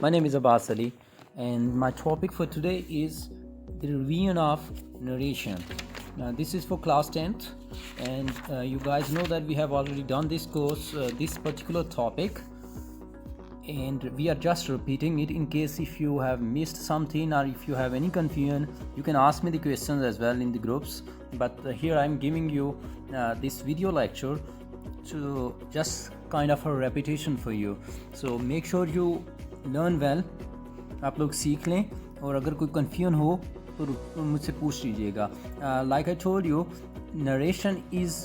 My name is Abbas Ali, and my topic for today is the revision of narration. Now, this is for class 10th, and you guys know that we have already done this course, this particular topic, and we are just repeating it in case if you have missed something or if you have any confusion, you can ask me the questions as well in the groups. But here I'm giving you this video lecture to just kind of a repetition for you. So make sure you learn well, आप लोग सीख लें, और अगर कोई confusion हो तो मुझसे पूछ लीजिएगा. Like I told you, narration is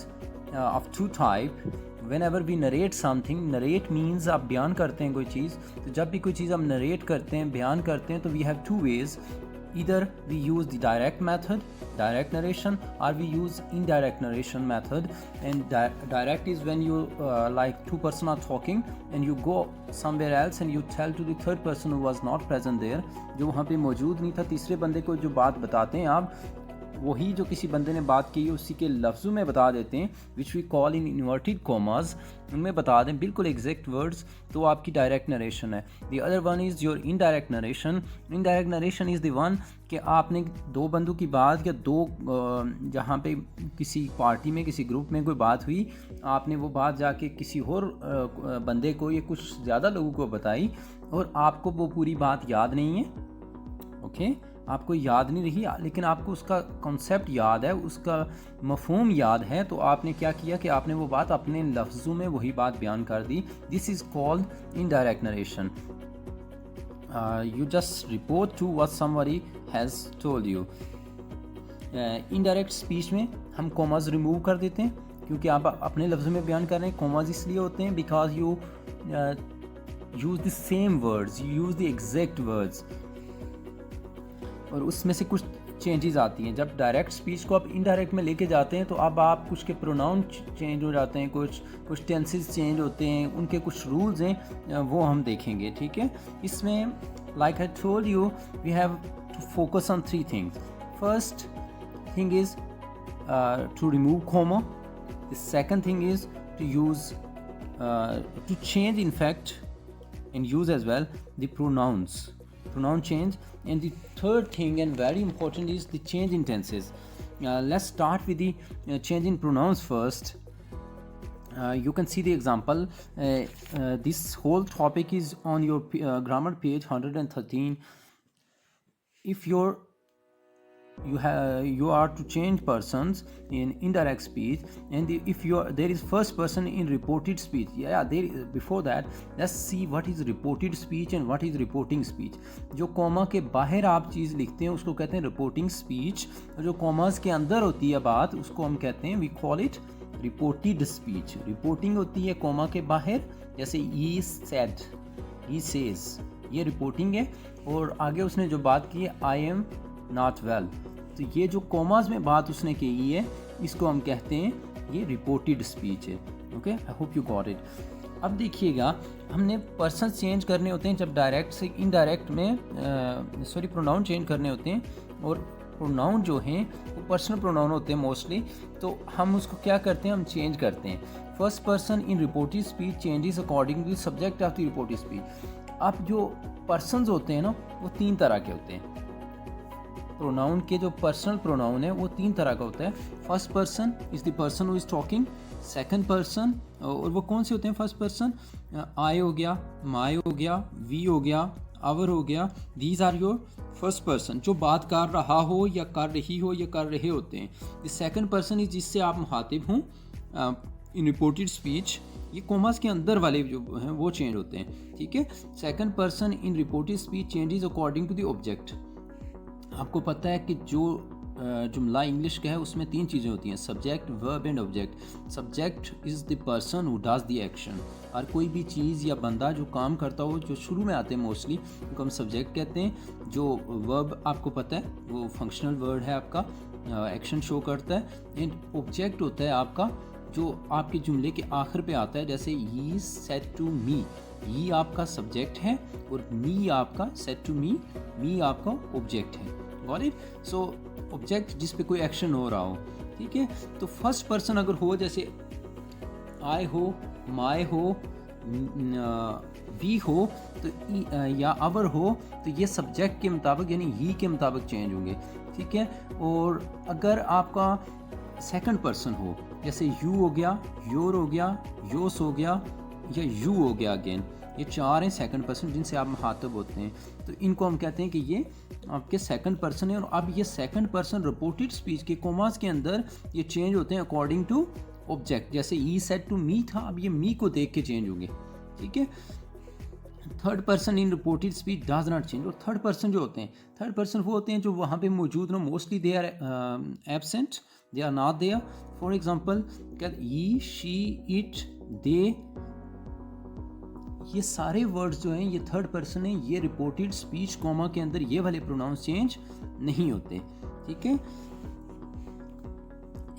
of two type. Whenever we narrate something, narrate means आप बयान करते हैं कोई चीज़. तो जब भी कोई चीज़ हम नरेट करते हैं, बयान करते हैं, तो we have two ways. Either we use the direct method, direct narration, or we use indirect narration method. And direct is when you like two person are talking and you go somewhere else and you tell to the third person who was not present there, जो वहाँ पे मौजूद नहीं था, तीसरे बंदे को जो बात बताते हैं आप, वही जो किसी बंदे ने बात की है उसी के लफ्ज़ों में बता देते हैं, which we call in inverted commas, उनमें बता दें बिल्कुल एग्जैक्ट वर्ड्स, तो आपकी डायरेक्ट नरेशन है. The other one is your indirect narration. Indirect narration is the one कि आपने दो बंदों की बात या दो जहाँ पे किसी पार्टी में किसी ग्रुप में कोई बात हुई, आपने वो बात जाके किसी और बंदे को या कुछ ज़्यादा लोगों को बताई और आपको वो पूरी बात याद नहीं है. ओके, आपको याद नहीं रही, लेकिन आपको उसका कॉन्सेप्ट याद है, उसका मफहूम याद है, तो आपने क्या किया कि आपने वो बात अपने लफ्ज़ों में वही बात बयान कर दी. This is called indirect narration. You just report to what somebody has told you. Indirect speech में हम कॉमाज रिमूव कर देते हैं, क्योंकि आप अपने लफ्ज़ों में बयान कर रहे हैं. कॉमाज इसलिए होते हैं because you use the same words, you use the exact words, और उसमें से कुछ चेंजेस आती हैं. जब डायरेक्ट स्पीच को आप इनडायरेक्ट में लेके जाते हैं तो अब आप कुछ के प्रोनाउन चेंज हो जाते हैं, कुछ टेंसेस चेंज होते हैं, उनके कुछ रूल्स हैं, वो हम देखेंगे. ठीक है, इसमें like I told you, we have to focus on three things. First thing is to remove comma. The second thing is to use to change in fact and use as well the pronoun change. And the third thing and very important is the change in tenses. Let's start with the change in pronouns first. You can see the example. This whole topic is on your grammar page 113. If you are to change persons in indirect speech, and if there is first person in reported speech. Before that, let's see what is reported speech and what is reporting speech. जो comma के बाहर आप चीज़ लिखते हैं उसको कहते हैं reporting speech, और जो कॉमास के अंदर होती है बात उसको हम कहते हैं, we call it reported speech. Reporting होती है कॉमा के बाहर, जैसे ही सेड, ही सेज, ये रिपोर्टिंग है. और आगे उसने जो बात की है, आई एम नॉट वेल, तो ये जो कॉमास में बात उसने की है इसको हम कहते हैं ये रिपोर्टेड स्पीच है. Okay, I hope you got it. अब देखिएगा, हमने पर्सन चेंज करने होते हैं जब डायरेक्ट से इनडायरेक्ट में प्रोनाउन चेंज करने होते हैं, और प्रोनाउन जो हैं वो पर्सनल प्रोनाउन होते हैं मोस्टली. तो हम उसको क्या करते हैं, हम चेंज करते हैं. First person in reported speech changes according to subject of the reported speech. अब जो पर्सनस होते हैं ना, वो तीन तरह के होते हैं. प्रोनाउन के जो पर्सनल प्रोनाउन है वो तीन तरह का होता है. First person is the person who is talking. Second person, और वो कौन से होते हैं फर्स्ट पर्सन, आई हो गया, माई हो गया, वी हो गया, आवर हो गया. These are your first person, जो बात कर रहा हो या कर रही हो या कर रहे होते हैं. द सेकंड पर्सन इज जिससे आप मुखातिब हों इन रिपोर्टेड स्पीच. ये कॉमास के अंदर वाले जो हैं वो चेंज होते हैं. ठीक है, second person in reported speech changes according to the object. आपको पता है कि जो जुमला इंग्लिश का है उसमें तीन चीज़ें होती हैं, subject, verb and object. Subject is the person who does the action, और कोई भी चीज़ या बंदा जो काम करता हो, जो शुरू में आते हैं मोस्टली, उनको हम सब्जेक्ट कहते हैं. जो वर्ब आपको पता है वो फंक्शनल वर्ड है आपका, एक्शन शो करता है. एंड ऑब्जेक्ट होता है आपका जो आपके जुमले के आखिर पे आता है, जैसे ही सेड टू मी. ही आपका सब्जेक्ट है और मी आपका, सेड टू मी आपका ऑब्जेक्ट है. Got it? सो ऑब्जेक्ट जिस पे कोई एक्शन हो रहा हो. ठीक है, तो फर्स्ट पर्सन अगर हो, जैसे आई हो, माई हो, वी हो तो या अवर हो तो ये सब्जेक्ट के मुताबिक यानी ही के मुताबिक चेंज होंगे, ठीक है। और अगर आपका सेकंड पर्सन हो, जैसे यू हो गया, योर हो गया, योस हो गया या यू हो गया अगेन, ये चार हैं सेकंड पर्सन जिनसे आप मुखातब होते हैं, तो इनको हम कहते हैं कि ये आपके सेकंड पर्सन है। और अब ये सेकंड पर्सन रिपोर्टेड स्पीच के कोमास के अंदर ये चेंज होते हैं अकॉर्डिंग टू ऑब्जेक्ट। जैसे ही सेड टू मी था, अब ये मी को देख के चेंज होंगे, ठीक है। Third person in reported speech does not change. और थर्ड पर्सन जो होते हैं, थर्ड पर्सन वो होते हैं जो वहाँ पे मौजूद ना, mostly they are absent, they are not there. For example he, she, it, they, ये सारे वर्ड्स जो हैं ये थर्ड पर्सन है, ये रिपोर्टेड स्पीच कॉमा के अंदर ये वाले प्रोनाउंस चेंज नहीं होते, ठीक है।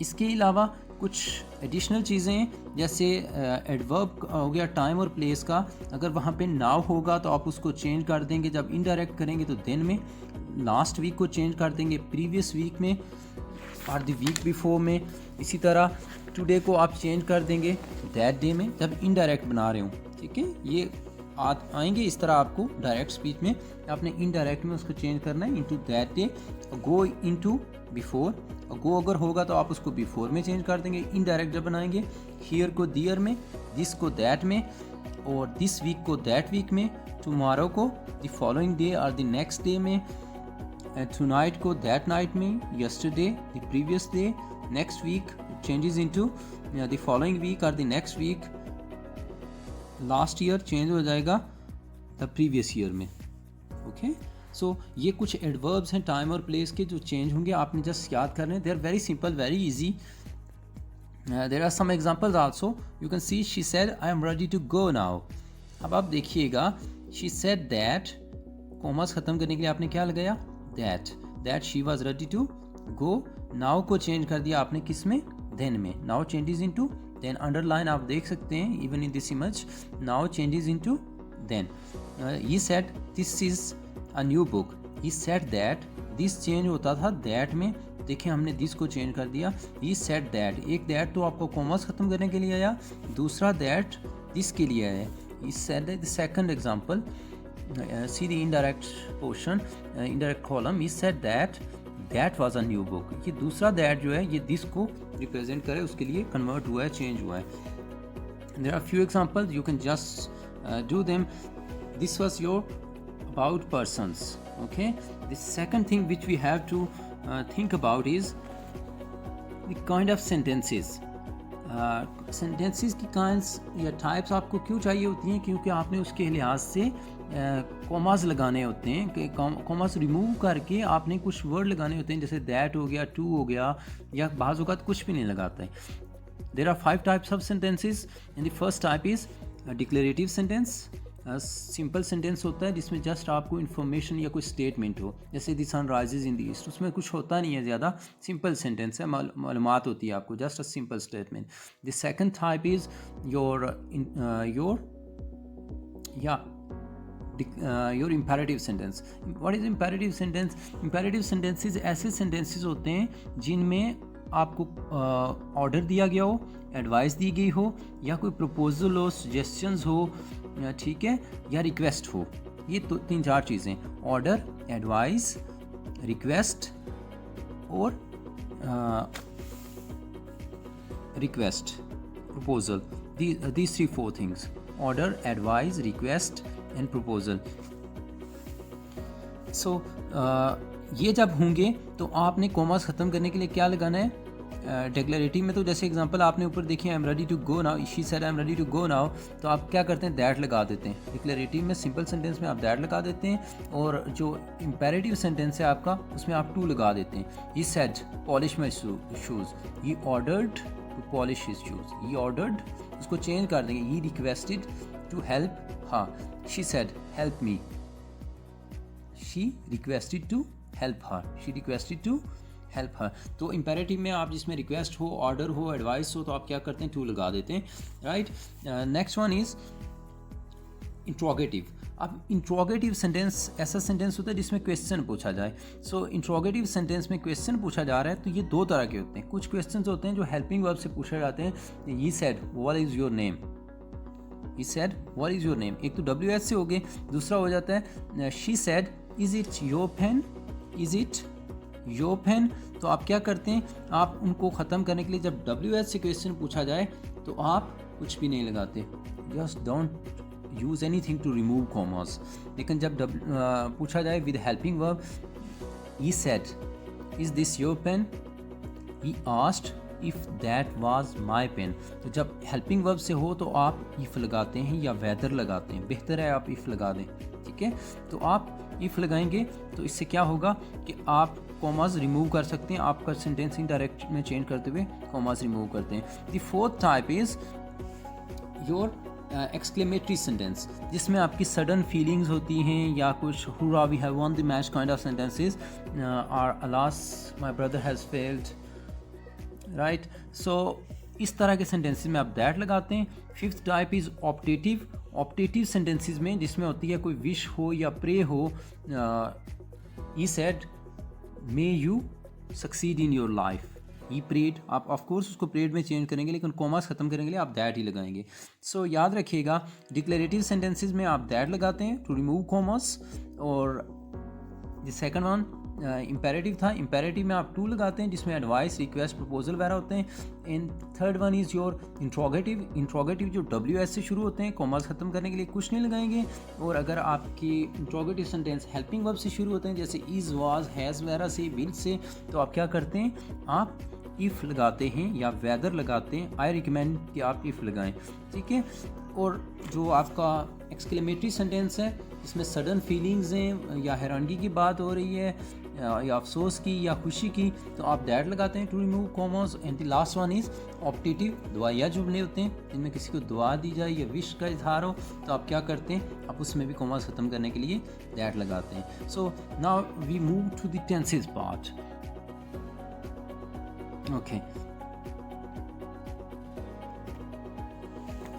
इसके अलावा कुछ एडिशनल चीज़ें हैं, जैसे एडवर्ब हो गया टाइम और प्लेस का, अगर वहाँ पे नाउ होगा तो आप उसको चेंज कर देंगे, जब इनडायरेक्ट करेंगे तो दिन में, लास्ट वीक को चेंज कर देंगे प्रीवियस वीक में और द वीक बिफोर में। इसी तरह टुडे को आप चेंज कर देंगे दैट डे में, जब इनडायरेक्ट बना रहे हो, ठीक है। ये आएंगे इस तरह आपको डायरेक्ट स्पीच में, आपने इनडायरेक्ट में उसको चेंज करना है into that day, go into before. Go अगर होगा तो आप उसको बिफोर में चेंज कर देंगे, इनडायरेक्ट जब बनाएंगे। हियर को दियर में, दिस को दैट में, और दिस वीक को दैट वीक में, टुमारो को द फॉलोइंग डे और द नेक्स्ट डे में, टुनाइट को दैट नाइट में, yesterday the previous day, next week changes into the following week और the next week, last year change हो जाएगा द प्रीवियस ईयर में, ओके। सो ये कुछ एडवर्ब्स हैं टाइम और प्लेस के जो चेंज होंगे, आपने जस्ट याद करने, they are very simple, very easy. There are some examples also, you can see she said I am ready to go now. अब आप देखिएगा, शी सेड दैट, कॉमास ख़त्म करने के लिए आपने क्या लगाया, that she was ready to go. Now को चेंज कर दिया आपने किस में, देन में, now changes into then. Underline आप देख सकते हैं even in this image, now changes into then. He said this is a new book, he said that, this change होता था दैट में, देखिए हमने दिस को चेंज कर दिया, ही सेड दैट। एक दैट तो आपको कॉमर्स ख़त्म करने के लिए आया, दूसरा दैट दिस के लिए आया। He said the second example, see the indirect portion, indirect column, he said that was a new book. ये दूसरा दैट जो है ये दिस को रिप्रेजेंट करे, उसके लिए कन्वर्ट हुआ है, चेंज हुआ है। There are few examples, you can just do them. This was your about persons, okay. The second thing which we have to think about is the kind of sentences. Sentences की kinds या types आपको क्यों चाहिए होती हैं, क्योंकि आपने उसके लिहाज से कॉमास लगाने होते हैं, कि कॉमास रिमूव करके आपने कुछ वर्ड लगाने होते हैं, जैसे दैट हो गया, टू हो गया, या बाज़ औक़ात कुछ भी नहीं लगाता है। There are 5 types of sentences, and the first type is a declarative sentence. Simple sentence होता है जिसमें जस्ट आपको इन्फॉर्मेशन या कोई स्टेटमेंट हो, जैसे the sun rises in the east, उसमें कुछ होता नहीं है ज़्यादा, सिंपल सेंटेंस है, मालूमात होती है आपको, just a simple statement. The second type is your imperative sentence. What is imperative sentence? Imperative sentences ऐसे सेंटेंसेस होते हैं जिनमें आपको ऑर्डर दिया गया हो, एडवाइस दी गई हो, या कोई प्रपोजल हो, सजेशंस हो, ठीक है, या रिक्वेस्ट हो। ये तो 3-4 चीज़ें, ऑर्डर, एडवाइस, रिक्वेस्ट और request, proposal, these 3-4 things, order, advice, request and proposal. So ये जब होंगे तो आपने कॉमास ख़त्म करने के लिए क्या लगाना है, डिक्लेरेटिव में तो जैसे एग्जांपल आपने ऊपर देखिए, I am ready to go now, she said I am ready to go now, तो आप क्या करते हैं, दैट लगा देते हैं। डिक्लेरेटिव में सिंपल सेंटेंस में आप दैट लगा देते हैं, और जो इम्पेरेटिव सेंटेंस है आपका उसमें आप टू लगा देते हैं। He said polish my shoes, he ordered to polish his shoes, he ordered, उसको चेंज कर देंगे, he requested to help her, she said help me, she requested to help her, she requested to help her. तो imperative में आप जिसमें request हो, order हो, advice हो, तो आप क्या करते हैं, टू लगा देते हैं, right. Next one is interrogative. अब इंट्रोगेटिव सेंटेंस ऐसा सेंटेंस होता है जिसमें क्वेश्चन पूछा जाए। सो इंट्रोगेटिव सेंटेंस में क्वेश्चन पूछा जा रहा है, तो ये 2 तरह के होते हैं। कुछ क्वेश्चन होते हैं जो हेल्पिंग वर्ब से पूछे जाते हैं, he said what is your name, he said what is your name, एक तो WH से हो गए, दूसरा हो जाता है she said is it your pen, is it your pen. तो आप क्या करते हैं, आप उनको ख़त्म करने के लिए जब WH से क्वेश्चन पूछा जाए तो आप कुछ भी नहीं लगाते, just don't use anything to remove commas. लेकिन जब पूछा जाए with helping verb, he said is this your pen, he asked if that was my pen. तो जब हेल्पिंग वर्ब से हो तो आप इफ़ लगाते हैं या वेदर लगाते हैं, बेहतर है आप इफ़ लगा दें, ठीक है। तो आप इफ़ लगाएंगे तो इससे क्या होगा कि आप कॉमास रिमूव कर सकते हैं, आपका सेंटेंसिंग डायरेक्ट में चेंज करते हुए कॉमास रिमूव करते हैं। The fourth type is your exclamatory sentence, जिसमें आपकी सडन फीलिंग्स होती हैं या कुछ hurrah we have won the match kind of sentences, or alas my brother has failed, right. So इस तरह के सेंटेंसेस में आप दैट लगाते हैं। Fifth type is optative. Optative sentences में जिसमें होती है कोई विश हो या प्रे हो, he said may you succeed in your life, he prayed. आप ऑफ कोर्स उसको प्रेड में चेंज करेंगे लेकिन कॉमास ख़त्म करेंगे लिए आप दैट ही लगाएंगे। सो याद रखिएगा डिक्लेरेटिव सेंटेंसेस में आप दैट लगाते हैं टू रिमूव कॉमास। और द सेकंड वन इम्पेरेटिव था, इम्पेरेटिव में आप टू लगाते हैं जिसमें एडवाइस, रिक्वेस्ट, प्रपोजल वगैरह होते हैं। And third one is your interrogative. Interrogative जो WH से शुरू होते हैं, कॉमास ख़त्म करने के लिए कुछ नहीं लगाएंगे। और अगर आपकी इंट्रोगेटिव सेंटेंस हेल्पिंग वर्ब से शुरू होते हैं जैसे इज़, वाज, हैज़ वगैरह से, विल से, तो आप क्या करते हैं, आप इफ़ लगाते हैं या वेदर लगाते हैं। आई रिकमेंड कि आप इफ़ लगाएं, ठीक है। और जो आपका एक्सक्लेमेटरी सेंटेंस है इसमें सडन फीलिंग्स हैं या हैरानगी की बात हो रही है या अफसोस की या खुशी की, तो आप दैट लगाते हैं to remove commas. And the last one is optative. दुआया जुमले होते हैं जिनमें किसी को दुआ दी जाए या विश का इजहार हो, तो आप क्या करते हैं, आप उसमें भी कॉमास ख़त्म करने के लिए दैट लगाते हैं। So now we move to the tenses part. Okay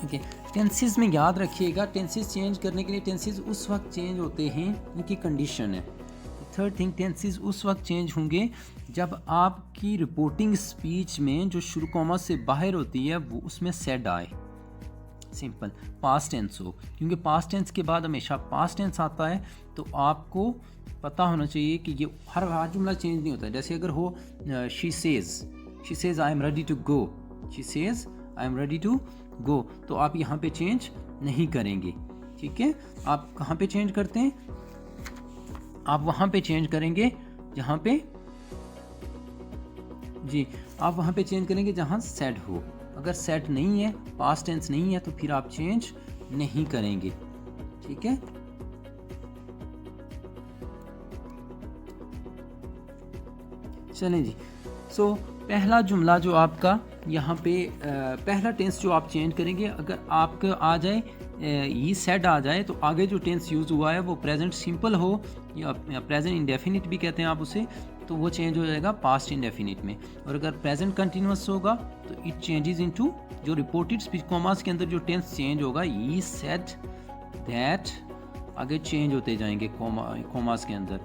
okay, tenses में याद रखिएगा, टेंसेस चेंज करने के लिए टेंसेस उस वक्त चेंज होते हैं उनकी कंडीशन है। थर्ड थिंग, टेंसेस उस वक्त चेंज होंगे जब आपकी रिपोर्टिंग स्पीच में जो शुरू कॉमा से बाहर होती है वो उसमें सेड आए, सिंपल पास्ट टेंस हो, क्योंकि पास्ट टेंस के बाद हमेशा पास्ट टेंस आता है। तो आपको पता होना चाहिए कि ये हर जुमला चेंज नहीं होता है। जैसे अगर हो she says I am ready to go, she says I am ready to go, तो आप यहाँ पे चेंज नहीं करेंगे, ठीक है। आप कहाँ पे चेंज करते हैं, आप वहाँ पे चेंज करेंगे जहाँ पे, जी आप वहाँ पे चेंज करेंगे जहाँ सेड हो। अगर सेड नहीं है, पास्ट टेंस नहीं है, तो फिर आप चेंज नहीं करेंगे, ठीक है। चलें जी। सो पहला जुमला जो आपका यहाँ पे पहला टेंस जो आप चेंज करेंगे, अगर आपका आ जाए ये सेड आ जाए तो आगे जो टेंस यूज़ हुआ है वो प्रेजेंट सिंपल हो या प्रेजेंट इंडेफिनिट भी कहते हैं आप उसे, तो वो चेंज हो जाएगा पास्ट इंडेफिनिट में। और अगर प्रेजेंट कंटिन्यूअस होगा तो इट चेंजेस इनटू, जो रिपोर्टेड स्पीच कॉमास के अंदर जो टेंस चेंज होगा, ये सेड, दैट, आगे चेंज होते जाएंगे कॉमास के अंदर।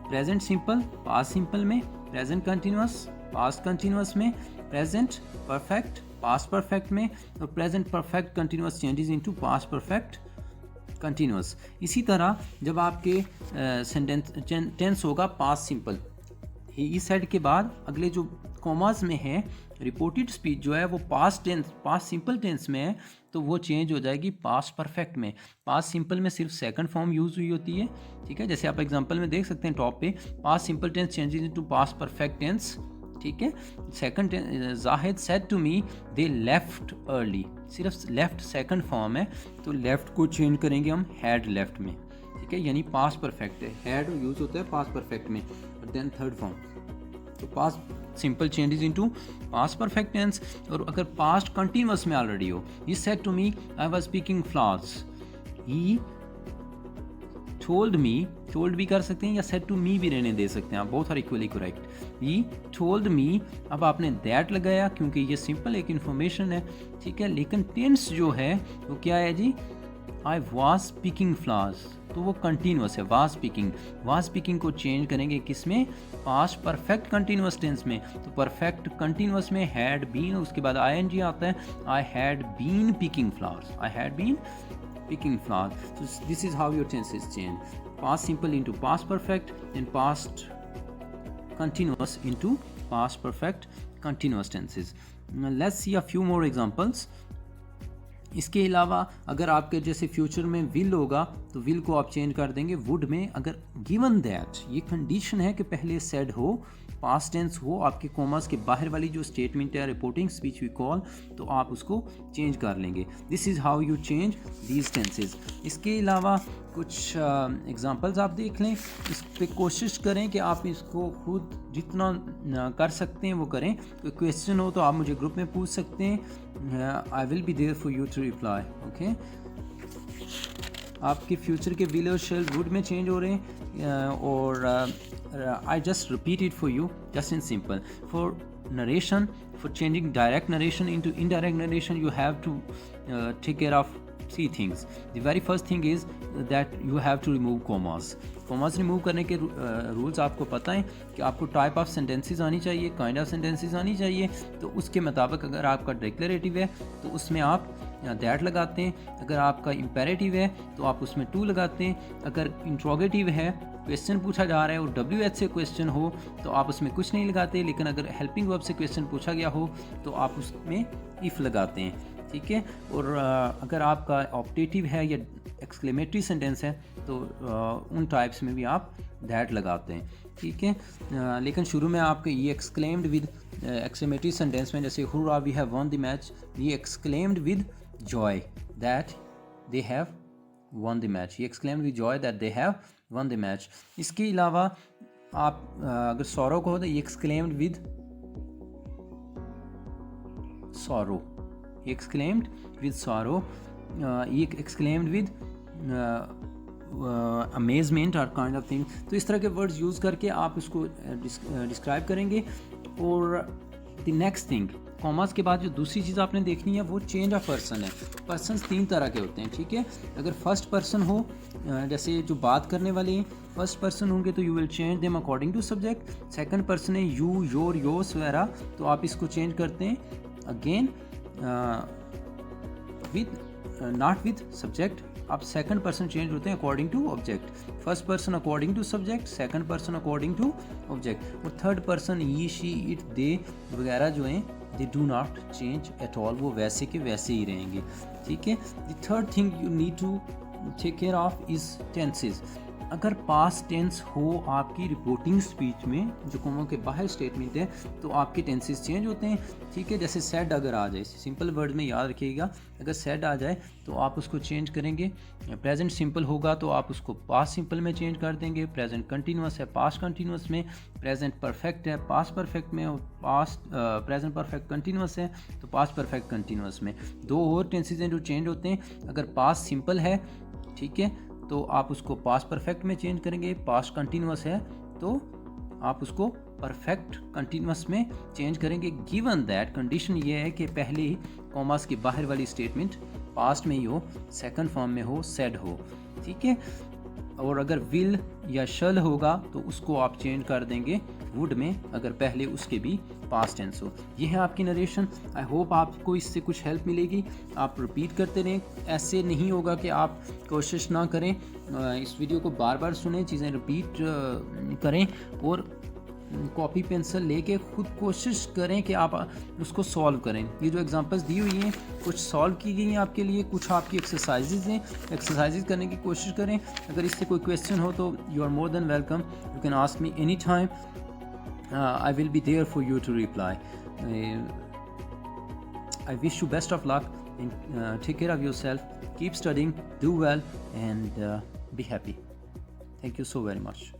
प्रेजेंट सिंपल पास्ट सिंपल में, प्रेजेंट कंटिन्यूअस पास्ट कंटिन्यूअस में, प्रेजेंट परफेक्ट पास्ट परफेक्ट में, और present perfect continuous changes into past perfect continuous. इसी तरह जब आपके सेंटेंस टेंस होगा पास्ट सिंपल, ही सेड के बाद अगले जो कॉमास में है रिपोर्टेड स्पीच जो है वो past tense past simple tense में है, तो वो चेंज हो जाएगी पास्ट परफेक्ट में। पास्ट सिंपल में सिर्फ सेकंड फॉर्म यूज़ हुई होती है, ठीक है। जैसे आप एग्जांपल में देख सकते हैं टॉप पे, past simple tense changes into past perfect tense, ठीक है। Second, Zahid said to me they left early, सिर्फ लेफ्ट सेकंड फॉर्म है, तो लेफ्ट को चेंज करेंगे हम हैड लेफ्ट में, ठीक है, यानी पास्ट परफेक्ट है, हैड यूज होता है पास्ट परफेक्ट में, और देन थर्ड फॉर्म, तो past simple changes into past perfect tense. और अगर पास्ट कंटिन्यूअस में ऑलरेडी हो, he said to me I was speaking flowers, he told me, told भी कर सकते हैं या सेड टू मी भी रहने दे सकते हैं आप, both are equally correct. He told me, अब आपने दैट लगाया क्योंकि ये सिंपल एक इन्फॉर्मेशन है, ठीक है। लेकिन टेंस जो है वो क्या है जी, आई वाज स्पीकिंग फ्लावर्स, तो वो कंटिन्यूस है। वाज स्पीकिंग को चेंज करेंगे किस में, पास्ट परफेक्ट कंटिन्यूस टेंस में। तो परफेक्ट कंटिन्यूस में हैड बीन, उसके बाद आईएनजी आता है, I had been picking flowers, I had been picking flowers. So this is how your tenses change. Past simple into past perfect, and past continuous into past perfect continuous tenses. Now let's see a few more examples. इसके अलावा अगर आपके जैसे future में will होगा तो will को आप चेंज कर देंगे वुड में। अगर गिवन दैट, ये कंडीशन है कि पहले सेड हो, पास्ट टेंस हो, आपके कॉमर्स के बाहर वाली जो स्टेटमेंट है रिपोर्टिंग स्पीच वी कॉल, तो आप उसको चेंज कर लेंगे। This is how you change these tenses. इसके अलावा कुछ एग्जांपल्स आप देख लें, इस पे कोशिश करें कि आप इसको खुद जितना कर सकते हैं वो करें। कोई क्वेश्चन हो तो आप मुझे ग्रुप में पूछ सकते हैं, I will be there for you to reply. Okay, आपके फ्यूचर के विल और शेल वुड में चेंज हो रहे हैं, और I just repeat it for you just in simple. For narration, for changing direct narration into indirect narration, you have to take care of three things. The very first thing is that you have to remove commas. Commas remove करने के rules आपको पता है कि आपको type of sentences आनी चाहिए, kind of sentences आनी चाहिए। तो उसके मुताबिक अगर आपका डिक्लेरेटिव है तो उसमें आप दैट लगाते हैं, अगर आपका इम्पेरेटिव है तो आप उसमें टू लगाते हैं, अगर इंट्रोगेटिव है, क्वेश्चन पूछा जा रहा है और WH से क्वेश्चन हो तो आप उसमें कुछ नहीं लगाते, लेकिन अगर हेल्पिंग वर्ब से क्वेश्चन पूछा गया हो तो आप उसमें इफ़ लगाते हैं। ठीक है, और अगर आपका ऑप्टेटिव है या एक्सक्लेमेटरी सेंटेंस है तो उन टाइप्स में भी आप दैट लगाते हैं। ठीक है, लेकिन शुरू में आपके ये एक्सक्लेम्ड विद एक्सक्लेमेटरी सेंटेंस में, जैसे hurrah we have won the match, ये exclaimed with joy that they have won the match, ये exclaimed with joy that they have won the match. इसके अलावा आप अगर सॉरो को हो तो ये एक्सक्लेम्ड विद सॉरो, ये एक्सक्लेम्ड विद सॉरो, ये एक्सक्लेम्ड विद अमेजमेंट और काइंड ऑफ थिंग। तो इस तरह के वर्ड्स यूज़ करके आप इसको डिस्क्राइब करेंगे। और द नेक्स्ट थिंग, कॉमास के बाद जो दूसरी चीज़ आपने देखनी है वो चेंज ऑफ पर्सन है। पर्सन्स तीन तरह के होते हैं। ठीक है, अगर फर्स्ट पर्सन हो, जैसे जो बात करने वाले हैं फर्स्ट पर्सन होंगे तो you will change them according to subject. Second person है यू, योर, योर्स वगैरह, तो आप इसको चेंज करते हैं again with not with subject. आप सेकंड पर्सन चेंज होते हैं according to object. First person according to subject, second person according to object, और third person he, she, it, they वगैरह जो हैं they do not change at all, वो वैसे के वैसे ही रहेंगे। ठीक है, the third thing you need to take care of is tenses. अगर पास्ट टेंस हो आपकी रिपोर्टिंग स्पीच में, जो कॉमा के बाहर स्टेटमेंट है, तो आपके टेंसेस चेंज होते हैं। ठीक है, जैसे सेड अगर आ जाए, सिंपल वर्ड में याद रखिएगा, अगर सेड आ जाए तो आप उसको चेंज करेंगे। प्रेजेंट सिंपल होगा तो आप उसको पास्ट सिंपल में चेंज कर देंगे। प्रेजेंट कंटिन्यूस है पास्ट कंटिन्यूस में, प्रेजेंट परफेक्ट है पास्ट परफेक्ट में, और पास्ट प्रेजेंट परफेक्ट कंटिन्यूस है तो पास्ट परफेक्ट कंटिन्यूस में। दो और टेंसेस हैं जो चेंज होते हैं। अगर पास्ट सिंपल है, ठीक है, तो आप उसको पास्ट परफेक्ट में चेंज करेंगे। पास्ट कंटिन्यूस है तो आप उसको परफेक्ट कंटिन्यूस में चेंज करेंगे, गिवन दैट कंडीशन ये है कि पहले ही कॉमास के बाहर वाली स्टेटमेंट पास्ट में ही हो, सेकंड फॉर्म में हो, सेड हो। ठीक है, और अगर विल या शल होगा तो उसको आप चेंज कर देंगे वुड में, अगर पहले उसके भी पास्ट टेंस हो। ये है आपकी नरेशन। आई होप आपको इससे कुछ हेल्प मिलेगी। आप रिपीट करते रहें, ऐसे नहीं होगा कि आप कोशिश ना करें। इस वीडियो को बार बार सुनें, चीज़ें रिपीट करें, और कॉपी पेंसिल लेके खुद कोशिश करें कि आप उसको सॉल्व करें। ये जो एग्जांपल्स दी हुई हैं कुछ सॉल्व की गई हैं आपके लिए, कुछ आपकी एक्सरसाइजेज हैं, एक्सरसाइजेज करने की कोशिश करें। अगर इससे कोई क्वेश्चन हो तो you are more than welcome, you can ask me any time, I will be there for you to reply. I wish you best of luck and take care of yourself. Keep studying, do well, and be happy. Thank you so very much.